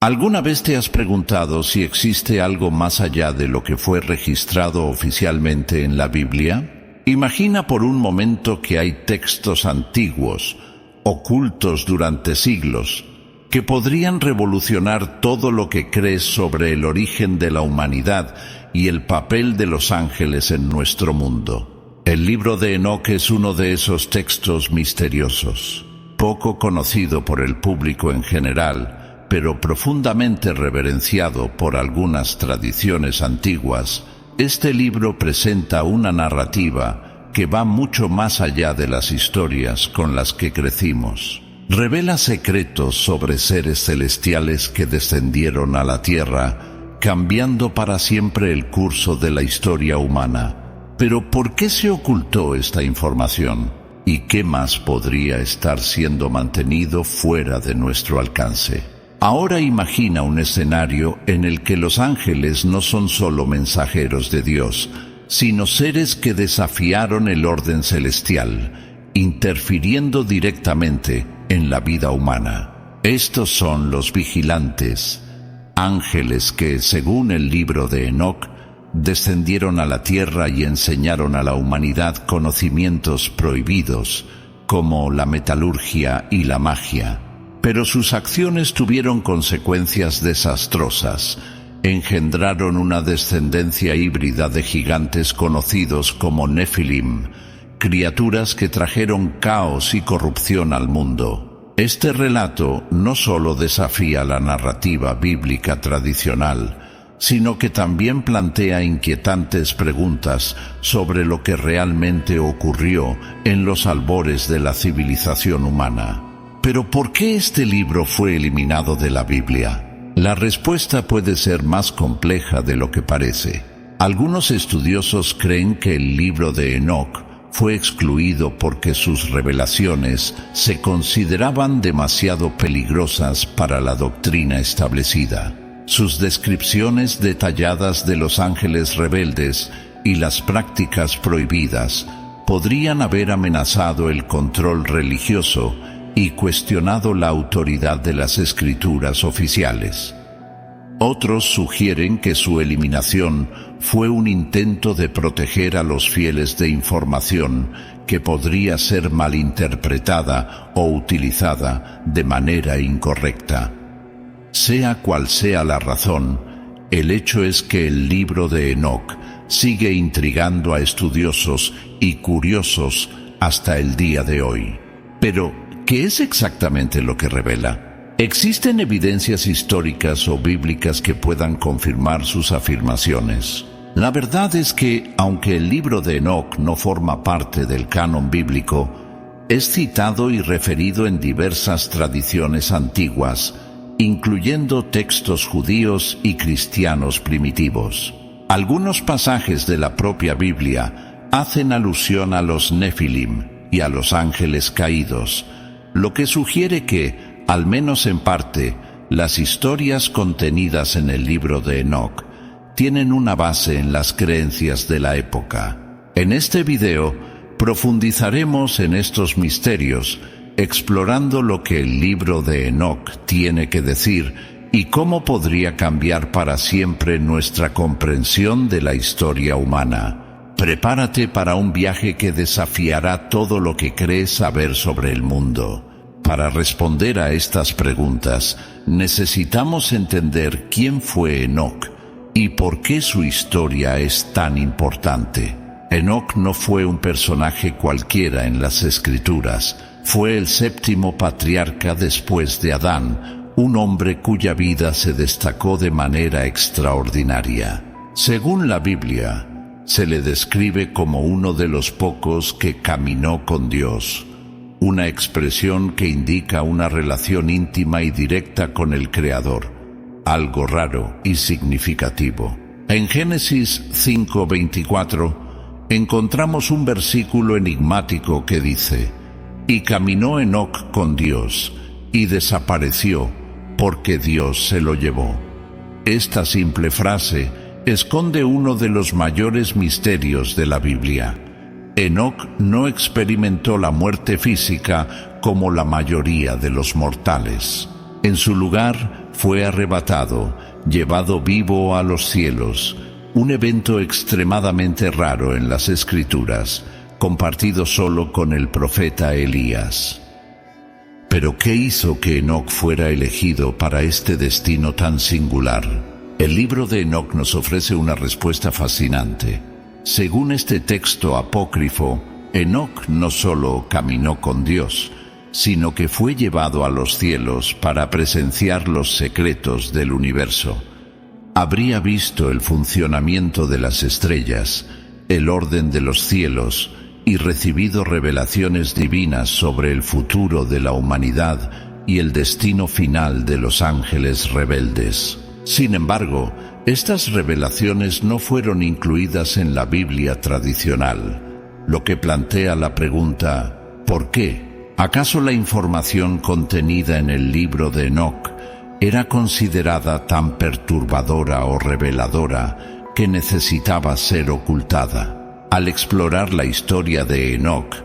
¿Alguna vez te has preguntado si existe algo más allá de lo que fue registrado oficialmente en la Biblia? Imagina por un momento que hay textos antiguos, ocultos durante siglos, que podrían revolucionar todo lo que crees sobre el origen de la humanidad y el papel de los ángeles en nuestro mundo. El libro de Enoc es uno de esos textos misteriosos, poco conocido por el público en general, pero profundamente reverenciado por algunas tradiciones antiguas. Este libro presenta una narrativa que va mucho más allá de las historias con las que crecimos. Revela secretos sobre seres celestiales que descendieron a la tierra, cambiando para siempre el curso de la historia humana. Pero ¿por qué se ocultó esta información? ¿Y qué más podría estar siendo mantenido fuera de nuestro alcance? Ahora imagina un escenario en el que los ángeles no son solo mensajeros de Dios, sino seres que desafiaron el orden celestial, interfiriendo directamente en la vida humana. Estos son los vigilantes, ángeles que, según el libro de Enoc, descendieron a la tierra y enseñaron a la humanidad conocimientos prohibidos, como la metalurgia y la magia. Pero sus acciones tuvieron consecuencias desastrosas. Engendraron una descendencia híbrida de gigantes conocidos como Nefilim, criaturas que trajeron caos y corrupción al mundo. Este relato no solo desafía la narrativa bíblica tradicional, sino que también plantea inquietantes preguntas sobre lo que realmente ocurrió en los albores de la civilización humana. Pero ¿por qué este libro fue eliminado de la Biblia? La respuesta puede ser más compleja de lo que parece. Algunos estudiosos creen que el libro de Enoc fue excluido porque sus revelaciones se consideraban demasiado peligrosas para la doctrina establecida. Sus descripciones detalladas de los ángeles rebeldes y las prácticas prohibidas podrían haber amenazado el control religioso y cuestionado la autoridad de las escrituras oficiales. Otros sugieren que su eliminación fue un intento de proteger a los fieles de información que podría ser malinterpretada o utilizada de manera incorrecta. Sea cual sea la razón, el hecho es que el libro de Enoc sigue intrigando a estudiosos y curiosos hasta el día de hoy. Pero, ¿qué es exactamente lo que revela? ¿Existen evidencias históricas o bíblicas que puedan confirmar sus afirmaciones? La verdad es que, aunque el libro de Enoc no forma parte del canon bíblico, es citado y referido en diversas tradiciones antiguas, incluyendo textos judíos y cristianos primitivos. Algunos pasajes de la propia Biblia hacen alusión a los Nefilim y a los ángeles caídos, lo que sugiere que, al menos en parte, las historias contenidas en el libro de Enoc tienen una base en las creencias de la época. En este video profundizaremos en estos misterios, explorando lo que el libro de Enoc tiene que decir y cómo podría cambiar para siempre nuestra comprensión de la historia humana. Prepárate para un viaje que desafiará todo lo que crees saber sobre el mundo. Para responder a estas preguntas, necesitamos entender quién fue Enoc y por qué su historia es tan importante. Enoc no fue un personaje cualquiera en las Escrituras. Fue el séptimo patriarca después de Adán, un hombre cuya vida se destacó de manera extraordinaria. Según la Biblia, se le describe como uno de los pocos que caminó con Dios, una expresión que indica una relación íntima y directa con el Creador, algo raro y significativo. En Génesis 5:24 encontramos un versículo enigmático que dice: «Y caminó Enoc con Dios, y desapareció, porque Dios se lo llevó». Esta simple frase esconde uno de los mayores misterios de la Biblia. Enoc no experimentó la muerte física como la mayoría de los mortales. En su lugar, fue arrebatado, llevado vivo a los cielos, un evento extremadamente raro en las Escrituras, compartido solo con el profeta Elías. Pero ¿qué hizo que Enoc fuera elegido para este destino tan singular? El libro de Enoc nos ofrece una respuesta fascinante. Según este texto apócrifo, Enoc no solo caminó con Dios, sino que fue llevado a los cielos para presenciar los secretos del universo. Habría visto el funcionamiento de las estrellas, el orden de los cielos, y recibido revelaciones divinas sobre el futuro de la humanidad y el destino final de los ángeles rebeldes. Sin embargo, estas revelaciones no fueron incluidas en la Biblia tradicional, lo que plantea la pregunta, ¿por qué? ¿Acaso la información contenida en el libro de Enoc era considerada tan perturbadora o reveladora que necesitaba ser ocultada? Al explorar la historia de Enoc,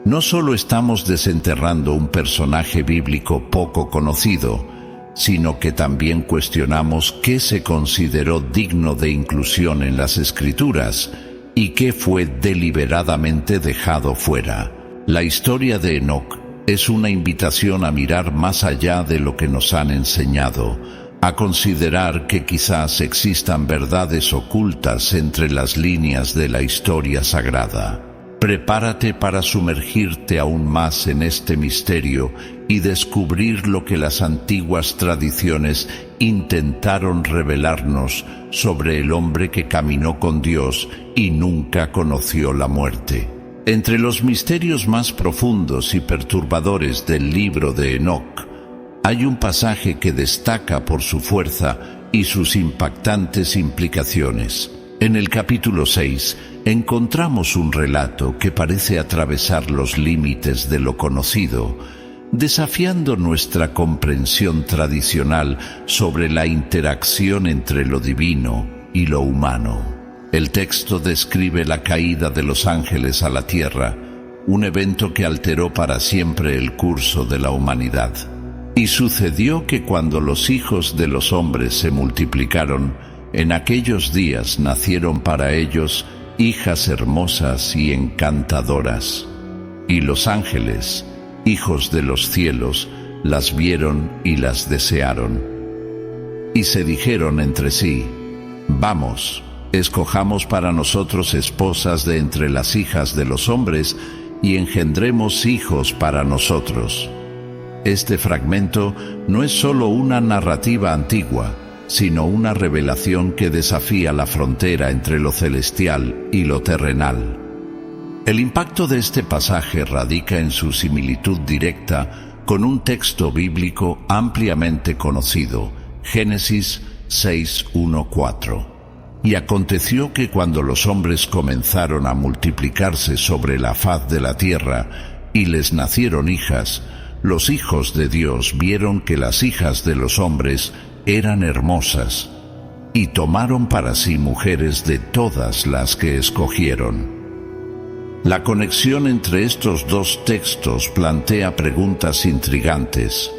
no solo estamos desenterrando un personaje bíblico poco conocido, sino que también cuestionamos qué se consideró digno de inclusión en las Escrituras y qué fue deliberadamente dejado fuera. La historia de Enoc es una invitación a mirar más allá de lo que nos han enseñado, a considerar que quizás existan verdades ocultas entre las líneas de la historia sagrada. Prepárate para sumergirte aún más en este misterio y descubrir lo que las antiguas tradiciones intentaron revelarnos sobre el hombre que caminó con Dios y nunca conoció la muerte. Entre los misterios más profundos y perturbadores del libro de Enoc, hay un pasaje que destaca por su fuerza y sus impactantes implicaciones. En el capítulo 6 encontramos un relato que parece atravesar los límites de lo conocido, desafiando nuestra comprensión tradicional sobre la interacción entre lo divino y lo humano. El texto describe la caída de los ángeles a la tierra, un evento que alteró para siempre el curso de la humanidad. Y sucedió que cuando los hijos de los hombres se multiplicaron, en aquellos días nacieron para ellos hijas hermosas y encantadoras. Y los ángeles, hijos de los cielos, las vieron y las desearon. Y se dijeron entre sí, «Vamos, escojamos para nosotros esposas de entre las hijas de los hombres y engendremos hijos para nosotros». Este fragmento no es solo una narrativa antigua, sino una revelación que desafía la frontera entre lo celestial y lo terrenal. El impacto de este pasaje radica en su similitud directa con un texto bíblico ampliamente conocido, Génesis 6:1-4. Y aconteció que cuando los hombres comenzaron a multiplicarse sobre la faz de la tierra y les nacieron hijas, los hijos de Dios vieron que las hijas de los hombres eran hermosas, y tomaron para sí mujeres de todas las que escogieron. La conexión entre estos dos textos plantea preguntas intrigantes.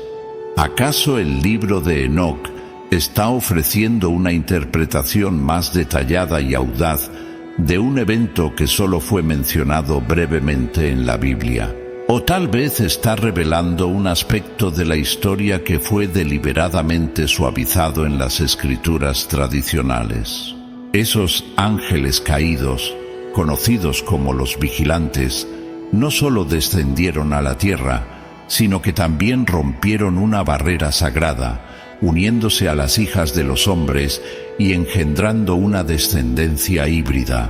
¿Acaso el libro de Enoc está ofreciendo una interpretación más detallada y audaz de un evento que solo fue mencionado brevemente en la Biblia? O tal vez está revelando un aspecto de la historia que fue deliberadamente suavizado en las escrituras tradicionales. Esos ángeles caídos, conocidos como los vigilantes, no solo descendieron a la tierra, sino que también rompieron una barrera sagrada, uniéndose a las hijas de los hombres y engendrando una descendencia híbrida,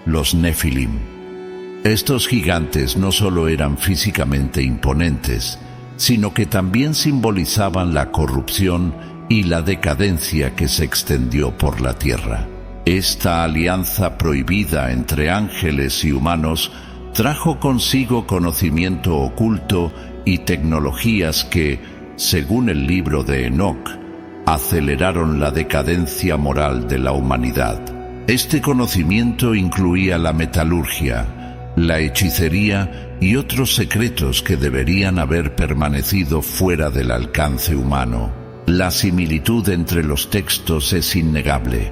los Nefilim. Estos gigantes no solo eran físicamente imponentes, sino que también simbolizaban la corrupción y la decadencia que se extendió por la tierra. Esta alianza prohibida entre ángeles y humanos trajo consigo conocimiento oculto y tecnologías que, según el libro de Enoc, aceleraron la decadencia moral de la humanidad. Este conocimiento incluía la metalurgia, la hechicería y otros secretos que deberían haber permanecido fuera del alcance humano. La similitud entre los textos es innegable.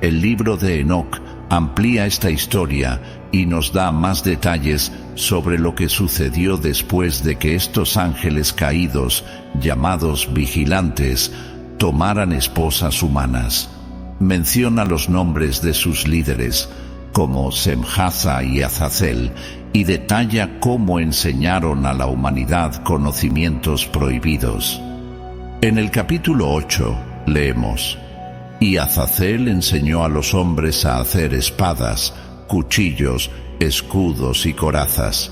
El libro de Enoc amplía esta historia y nos da más detalles sobre lo que sucedió después de que estos ángeles caídos, llamados vigilantes, tomaran esposas humanas. Menciona los nombres de sus líderes, como Semjaza y Azazel, y detalla cómo enseñaron a la humanidad conocimientos prohibidos. En el capítulo 8 leemos: y Azazel enseñó a los hombres a hacer espadas, cuchillos, escudos y corazas,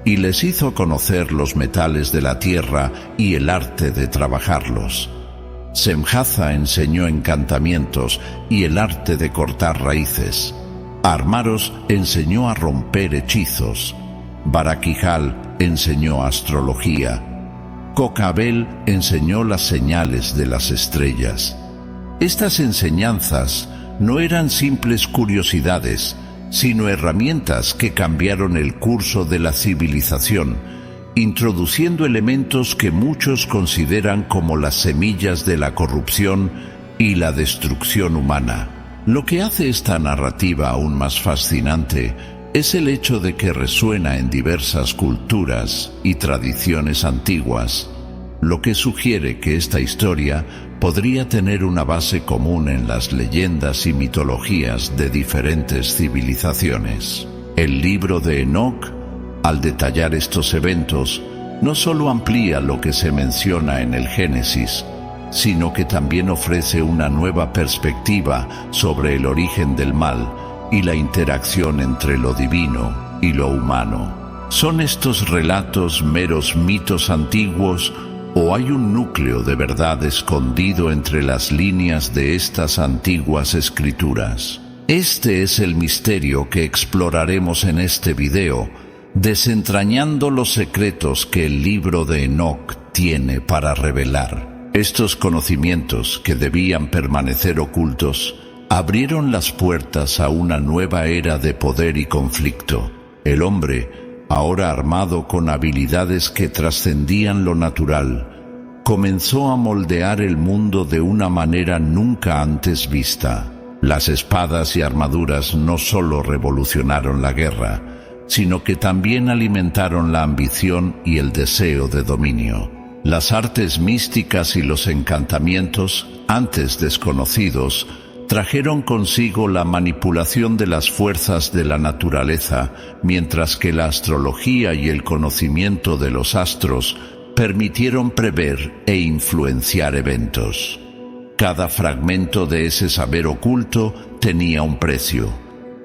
y les hizo conocer los metales de la tierra y el arte de trabajarlos. Semjaza enseñó encantamientos y el arte de cortar raíces. Armaros enseñó a romper hechizos. Baraquijal enseñó astrología. Cocabel enseñó las señales de las estrellas. Estas enseñanzas no eran simples curiosidades, sino herramientas que cambiaron el curso de la civilización, introduciendo elementos que muchos consideran como las semillas de la corrupción y la destrucción humana. Lo que hace esta narrativa aún más fascinante es el hecho de que resuena en diversas culturas y tradiciones antiguas, lo que sugiere que esta historia podría tener una base común en las leyendas y mitologías de diferentes civilizaciones. El libro de Enoc, al detallar estos eventos, no solo amplía lo que se menciona en el Génesis, sino que también ofrece una nueva perspectiva sobre el origen del mal y la interacción entre lo divino y lo humano. ¿Son estos relatos meros mitos antiguos o hay un núcleo de verdad escondido entre las líneas de estas antiguas escrituras? Este es el misterio que exploraremos en este video, desentrañando los secretos que el libro de Enoc tiene para revelar. Estos conocimientos, que debían permanecer ocultos, abrieron las puertas a una nueva era de poder y conflicto. El hombre, ahora armado con habilidades que trascendían lo natural, comenzó a moldear el mundo de una manera nunca antes vista. Las espadas y armaduras no solo revolucionaron la guerra, sino que también alimentaron la ambición y el deseo de dominio. Las artes místicas y los encantamientos, antes desconocidos, trajeron consigo la manipulación de las fuerzas de la naturaleza, mientras que la astrología y el conocimiento de los astros permitieron prever e influenciar eventos. Cada fragmento de ese saber oculto tenía un precio,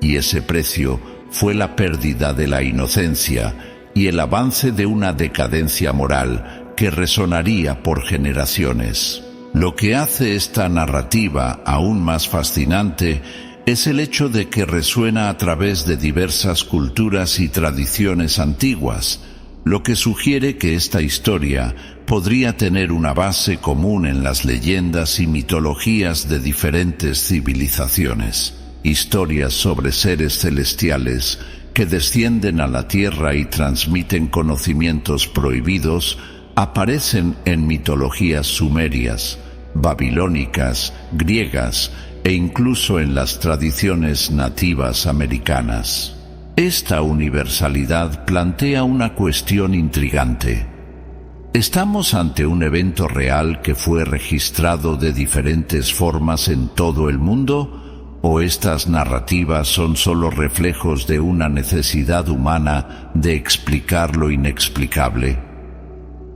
y ese precio fue la pérdida de la inocencia y el avance de una decadencia moral que resonaría por generaciones. Lo que hace esta narrativa aún más fascinante es el hecho de que resuena a través de diversas culturas y tradiciones antiguas, lo que sugiere que esta historia podría tener una base común en las leyendas y mitologías de diferentes civilizaciones. Historias sobre seres celestiales que descienden a la tierra y transmiten conocimientos prohibidos aparecen en mitologías sumerias, babilónicas, griegas e incluso en las tradiciones nativas americanas. Esta universalidad plantea una cuestión intrigante. ¿Estamos ante un evento real que fue registrado de diferentes formas en todo el mundo? ¿O estas narrativas son solo reflejos de una necesidad humana de explicar lo inexplicable?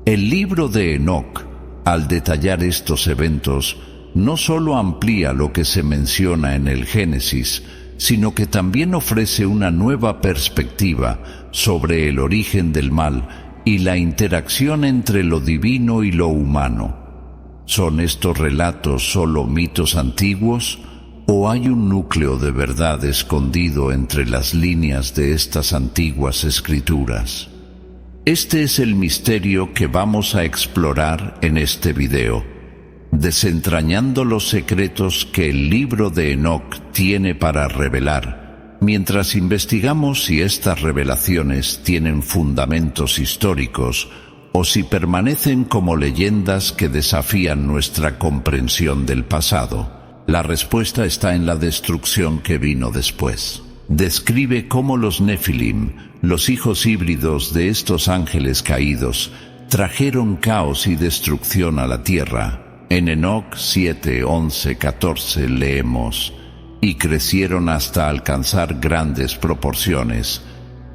El libro de Enoc, al detallar estos eventos, no solo amplía lo que se menciona en el Génesis, sino que también ofrece una nueva perspectiva sobre el origen del mal y la interacción entre lo divino y lo humano. ¿Son estos relatos solo mitos antiguos? ¿O hay un núcleo de verdad escondido entre las líneas de estas antiguas escrituras? Este es el misterio que vamos a explorar en este video, desentrañando los secretos que el libro de Enoc tiene para revelar, mientras investigamos si estas revelaciones tienen fundamentos históricos o si permanecen como leyendas que desafían nuestra comprensión del pasado. La respuesta está en la destrucción que vino después. Describe cómo los Nefilim, los hijos híbridos de estos ángeles caídos, trajeron caos y destrucción a la tierra. En Enoc 7, 11, 14 leemos: y crecieron hasta alcanzar grandes proporciones,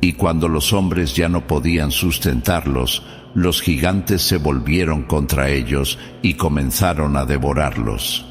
y cuando los hombres ya no podían sustentarlos, los gigantes se volvieron contra ellos y comenzaron a devorarlos.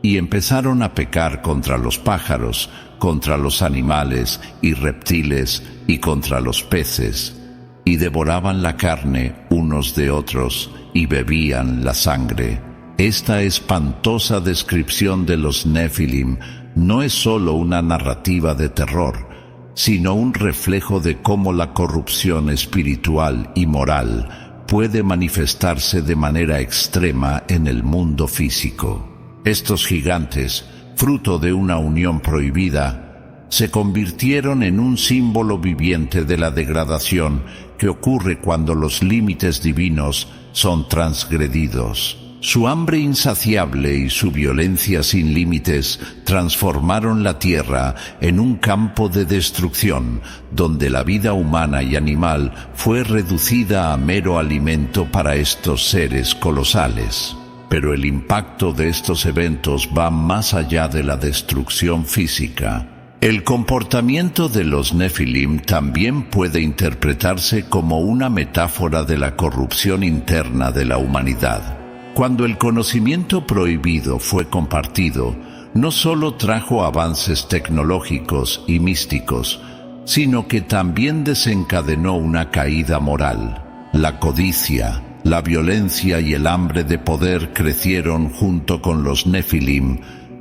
Y empezaron a pecar contra los pájaros, contra los animales y reptiles y contra los peces, y devoraban la carne unos de otros y bebían la sangre. Esta espantosa descripción de los Nefilim no es solo una narrativa de terror, sino un reflejo de cómo la corrupción espiritual y moral puede manifestarse de manera extrema en el mundo físico. Estos gigantes, fruto de una unión prohibida, se convirtieron en un símbolo viviente de la degradación que ocurre cuando los límites divinos son transgredidos. Su hambre insaciable y su violencia sin límites transformaron la tierra en un campo de destrucción, donde la vida humana y animal fue reducida a mero alimento para estos seres colosales. Pero el impacto de estos eventos va más allá de la destrucción física. El comportamiento de los Nefilim también puede interpretarse como una metáfora de la corrupción interna de la humanidad. Cuando el conocimiento prohibido fue compartido, no solo trajo avances tecnológicos y místicos, sino que también desencadenó una caída moral. La codicia, la violencia y el hambre de poder crecieron junto con los Nefilim,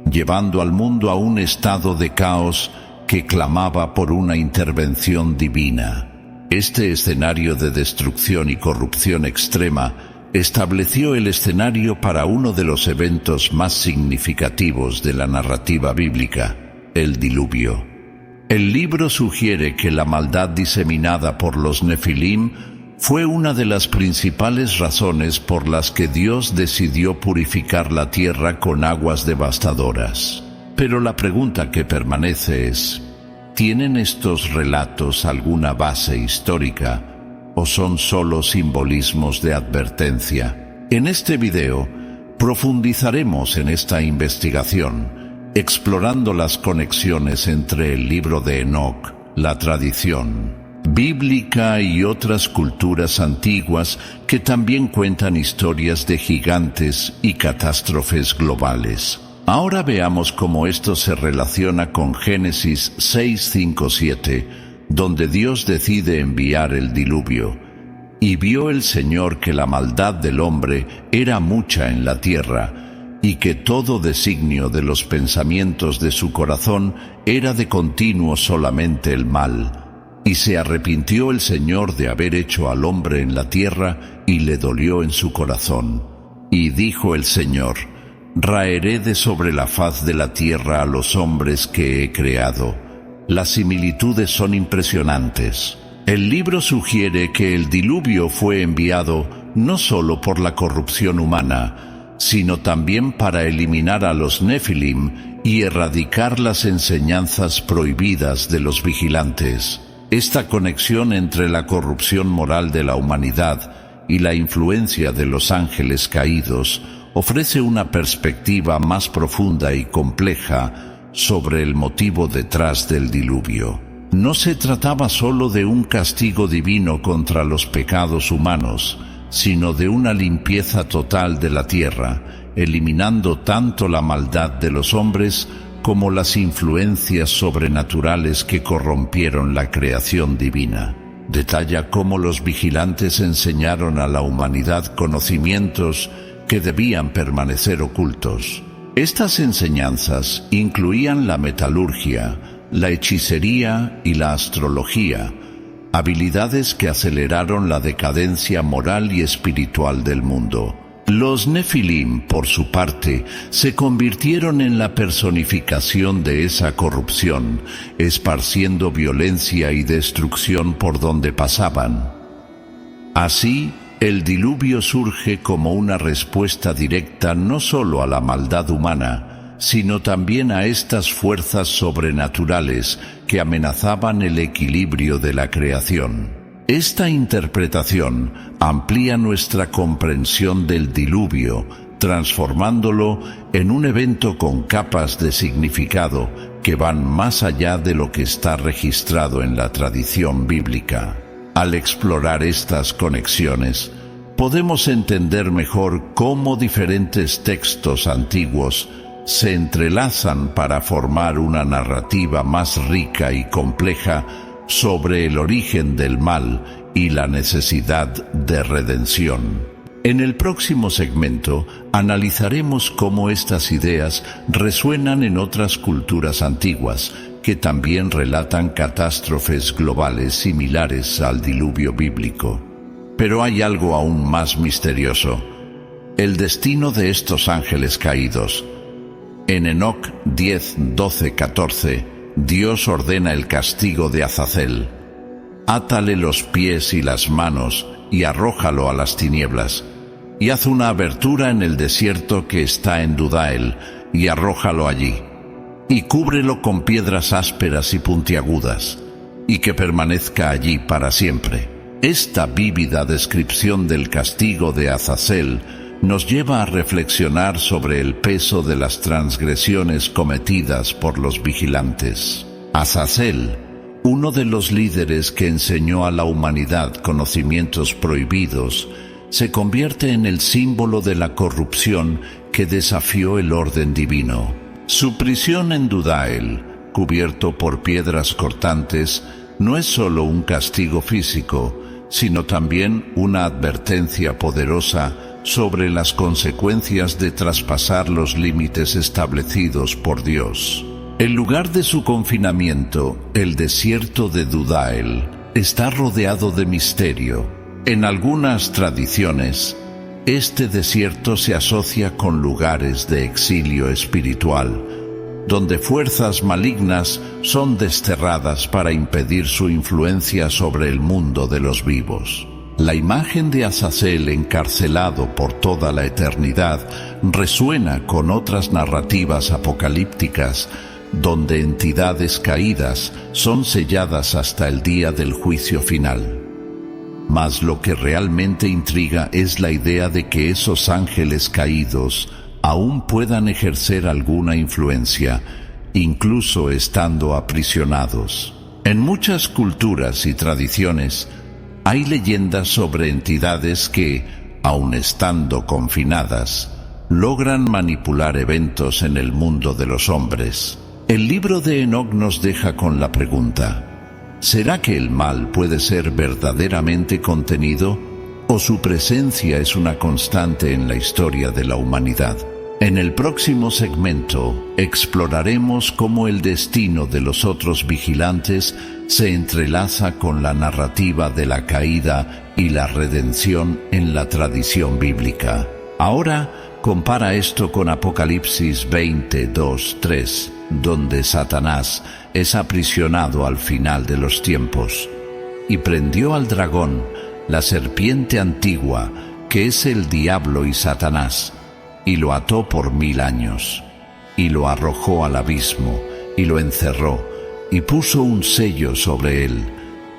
llevando al mundo a un estado de caos que clamaba por una intervención divina. Este escenario de destrucción y corrupción extrema estableció el escenario para uno de los eventos más significativos de la narrativa bíblica, el diluvio. El libro sugiere que la maldad diseminada por los Nefilim fue una de las principales razones por las que Dios decidió purificar la tierra con aguas devastadoras. Pero la pregunta que permanece es: ¿tienen estos relatos alguna base histórica o son solo simbolismos de advertencia? En este video profundizaremos en esta investigación, explorando las conexiones entre el libro de Enoc, la tradición bíblica y otras culturas antiguas que también cuentan historias de gigantes y catástrofes globales. Ahora veamos cómo esto se relaciona con Génesis 6:5-7, donde Dios decide enviar el diluvio. Y vio el Señor que la maldad del hombre era mucha en la tierra, y que todo designio de los pensamientos de su corazón era de continuo solamente el mal. Y se arrepintió el Señor de haber hecho al hombre en la tierra, y le dolió en su corazón. Y dijo el Señor: raeré de sobre la faz de la tierra a los hombres que he creado. Las similitudes son impresionantes. El libro sugiere que el diluvio fue enviado no solo por la corrupción humana, sino también para eliminar a los Nefilim y erradicar las enseñanzas prohibidas de los vigilantes. Esta conexión entre la corrupción moral de la humanidad y la influencia de los ángeles caídos ofrece una perspectiva más profunda y compleja sobre el motivo detrás del diluvio. No se trataba solo de un castigo divino contra los pecados humanos, sino de una limpieza total de la tierra, eliminando tanto la maldad de los hombres como las influencias sobrenaturales que corrompieron la creación divina. Detalla cómo los vigilantes enseñaron a la humanidad conocimientos que debían permanecer ocultos. Estas enseñanzas incluían la metalurgia, la hechicería y la astrología, habilidades que aceleraron la decadencia moral y espiritual del mundo. Los Nefilim, por su parte, se convirtieron en la personificación de esa corrupción, esparciendo violencia y destrucción por donde pasaban. Así, El diluvio surge como una respuesta directa no solo a la maldad humana, sino también a estas fuerzas sobrenaturales que amenazaban el equilibrio de la creación. Esta interpretación amplía nuestra comprensión del diluvio, transformándolo en un evento con capas de significado que van más allá de lo que está registrado en la tradición bíblica. Al explorar estas conexiones, podemos entender mejor cómo diferentes textos antiguos se entrelazan para formar una narrativa más rica y compleja sobre el origen del mal y la necesidad de redención. En el próximo segmento analizaremos cómo estas ideas resuenan en otras culturas antiguas que también relatan catástrofes globales similares al diluvio bíblico. Pero hay algo aún más misterioso: el destino de estos ángeles caídos. En Enoc 10, 12, 14, Dios ordena el castigo de Azazel. Átale los pies y las manos y arrójalo a las tinieblas, y haz una abertura en el desierto que está en Dudael, y arrójalo allí, y cúbrelo con piedras ásperas y puntiagudas, y que permanezca allí para siempre. Esta vívida descripción del castigo de Azazel nos lleva a reflexionar sobre el peso de las transgresiones cometidas por los vigilantes. Azazel, uno de los líderes que enseñó a la humanidad conocimientos prohibidos, se convierte en el símbolo de la corrupción que desafió el orden divino. Su prisión en Dudael, cubierto por piedras cortantes, no es solo un castigo físico, sino también una advertencia poderosa sobre las consecuencias de traspasar los límites establecidos por Dios. El lugar de su confinamiento, el desierto de Dudael, está rodeado de misterio. En algunas tradiciones, este desierto se asocia con lugares de exilio espiritual, donde fuerzas malignas son desterradas para impedir su influencia sobre el mundo de los vivos. La imagen de Azazel encarcelado por toda la eternidad resuena con otras narrativas apocalípticas, donde entidades caídas son selladas hasta el día del juicio final. Mas lo que realmente intriga es la idea de que esos ángeles caídos aún puedan ejercer alguna influencia, incluso estando aprisionados. En muchas culturas y tradiciones, hay leyendas sobre entidades que, aun estando confinadas, logran manipular eventos en el mundo de los hombres. El libro de Enoc nos deja con la pregunta: ¿será que el mal puede ser verdaderamente contenido, o su presencia es una constante en la historia de la humanidad? En el próximo segmento exploraremos cómo el destino de los otros vigilantes se entrelaza con la narrativa de la caída y la redención en la tradición bíblica. Ahora compara esto con Apocalipsis 22:3, donde Satanás es aprisionado al final de los tiempos. Y prendió al dragón, la serpiente antigua, que es el diablo y Satanás, y lo ató por 1000 años, y lo arrojó al abismo, y lo encerró, y puso un sello sobre él,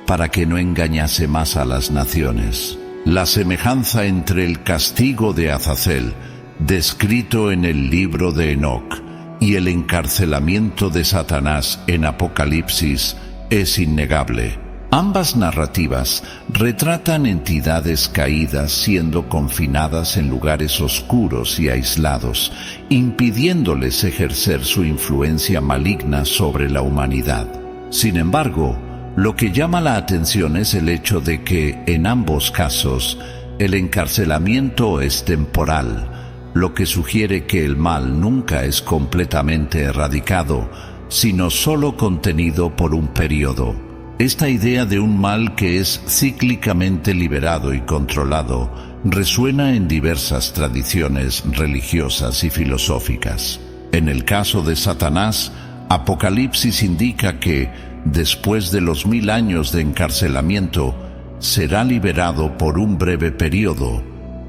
para que no engañase más a las naciones. La semejanza entre el castigo de Azazel, descrito en el libro de Enoc, y el encarcelamiento de Satanás en Apocalipsis es innegable. Ambas narrativas retratan entidades caídas siendo confinadas en lugares oscuros y aislados, impidiéndoles ejercer su influencia maligna sobre la humanidad. Sin embargo, lo que llama la atención es el hecho de que, en ambos casos, el encarcelamiento es temporal, lo que sugiere que el mal nunca es completamente erradicado, sino solo contenido por un periodo. Esta idea de un mal que es cíclicamente liberado y controlado resuena en diversas tradiciones religiosas y filosóficas. En el caso de Satanás, Apocalipsis indica que, después de los 1000 años de encarcelamiento, será liberado por un breve periodo,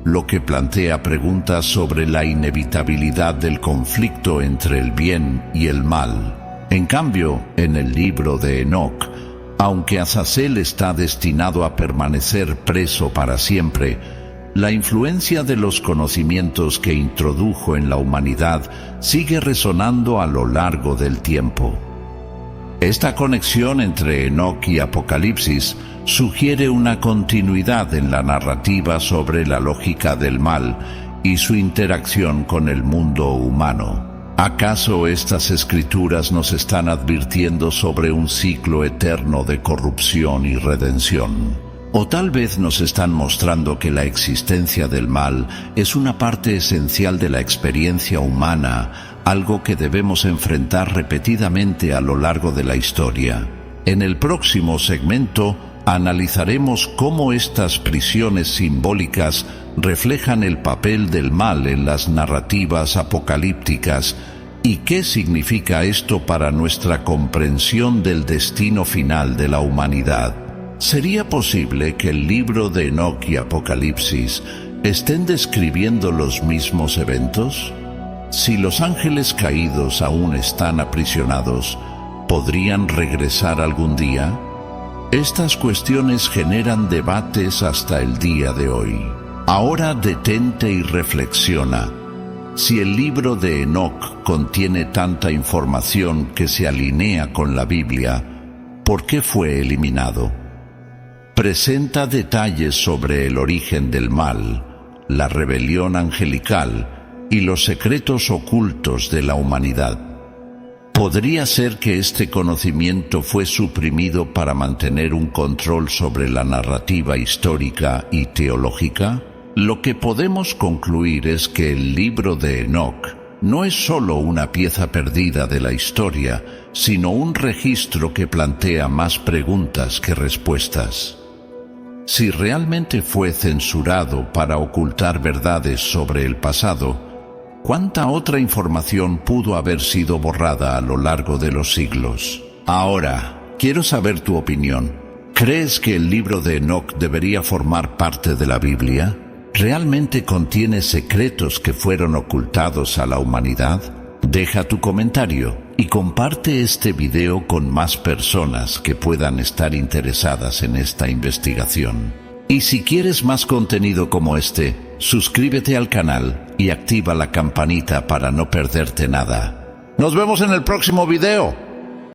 lo que plantea preguntas sobre la inevitabilidad del conflicto entre el bien y el mal. En cambio, en el libro de Enoc, aunque Azazel está destinado a permanecer preso para siempre, la influencia de los conocimientos que introdujo en la humanidad sigue resonando a lo largo del tiempo. Esta conexión entre Enoc y Apocalipsis sugiere una continuidad en la narrativa sobre la lógica del mal y su interacción con el mundo humano. ¿Acaso estas escrituras nos están advirtiendo sobre un ciclo eterno de corrupción y redención? O tal vez nos están mostrando que la existencia del mal es una parte esencial de la experiencia humana, algo que debemos enfrentar repetidamente a lo largo de la historia. En el próximo segmento analizaremos cómo estas prisiones simbólicas reflejan el papel del mal en las narrativas apocalípticas y qué significa esto para nuestra comprensión del destino final de la humanidad. ¿Sería posible que el libro de Enoc y Apocalipsis estén describiendo los mismos eventos? Si los ángeles caídos aún están aprisionados, ¿podrían regresar algún día? Estas cuestiones generan debates hasta el día de hoy. Ahora detente y reflexiona. Si el libro de Enoc contiene tanta información que se alinea con la Biblia, ¿por qué fue eliminado? Presenta detalles sobre el origen del mal, la rebelión angelical y los secretos ocultos de la humanidad. ¿Podría ser que este conocimiento fue suprimido para mantener un control sobre la narrativa histórica y teológica? Lo que podemos concluir es que el libro de Enoc no es solo una pieza perdida de la historia, sino un registro que plantea más preguntas que respuestas. Si realmente fue censurado para ocultar verdades sobre el pasado, ¿cuánta otra información pudo haber sido borrada a lo largo de los siglos? Ahora, quiero saber tu opinión. ¿Crees que el libro de Enoc debería formar parte de la Biblia? ¿Realmente contiene secretos que fueron ocultados a la humanidad? Deja tu comentario y comparte este video con más personas que puedan estar interesadas en esta investigación. Y si quieres más contenido como este, suscríbete al canal y activa la campanita para no perderte nada. ¡Nos vemos en el próximo video!